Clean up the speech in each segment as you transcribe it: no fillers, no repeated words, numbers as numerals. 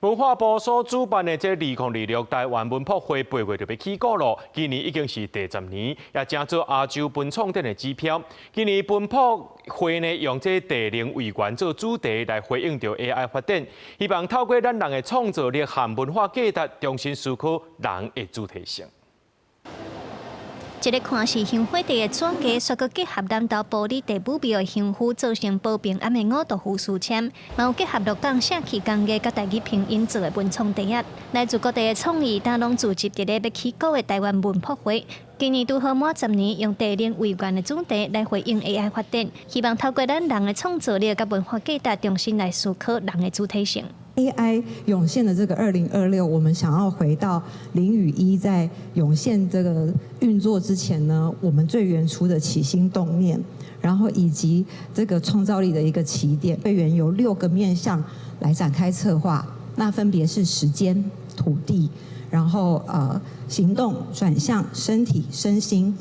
文化部所主辦的這2026台灣文博會8月就要起稿了，今年已經是第10年，也爭做亞洲文創展的指標。今年文博會呢，用這地靈為源做主題來回應到 AI 發展，希望透過咱人的創造力和文化價值，重新思考人的主體性。一個看似香火地的紙架，卻閣結合南投埔里地武廟的香火，做成保平安的5道符書籤，嘛有結合鹿港社區工藝甲台語拼音做的文創地啊，來自各地的創意，擔攏聚集佇咧要起稿的台灣文博會。今年拄好滿10年，用地靈為源的主題來回應 AI 發展，希望透過咱人的創造力甲文化價值，重新來思考人的主體性。AI 湧現的這個2026，我們想要回到0與1，在湧現這個運作之前呢，我們最原初的起心動念，然後以及這個創造力的一個起點，會員由6個面向來展開策劃，那分別是時間、土地，然後行動、轉向、身體、身心。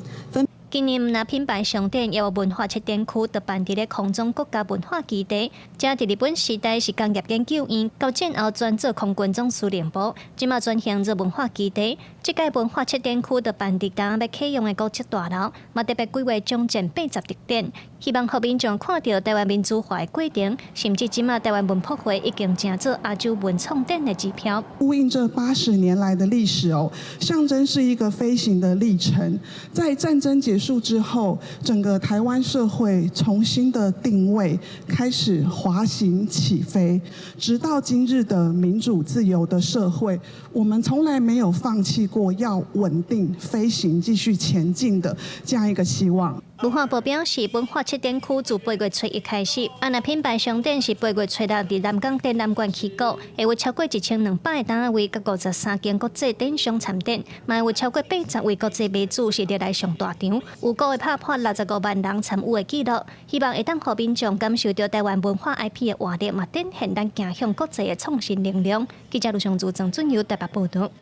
今年唔那品牌商店，也有文化測典區，就辦佇咧空中國家文化基地。這佇日本時代是工業研究院，到戰後轉做空軍總司令部，即馬轉型做文化基地。這屆文化測典區就辦佇當要啟用的高級大樓，嘛特別規劃將近80特點，希望互民眾看到台灣民主化的過程，甚至即馬台灣文博會已經成做亞洲文創展的指標。呼應這80年來的歷史哦，象徵是一個飛行的歷程，在戰爭結束之後，整個台灣社會重新的定位，開始滑行起飛，直到今日的民主自由的社會，我們從來沒有放棄過要穩定飛行、繼續前進的這樣一個希望。文化部表示，文化測典區自8月初1開始，安那品牌商店是8月初6佇南港展覽館起稿，會有超過1200個攤位，甲53間國際展商參展，嘛有超過80位國際賣主是來上大場，有個會拍破65萬人參與的記錄，希望會當互民眾感受到台灣文化 IP 的活力，嘛展現咱走向國際的創新力量。記者盧尚珠、鄭俊佑台北報道。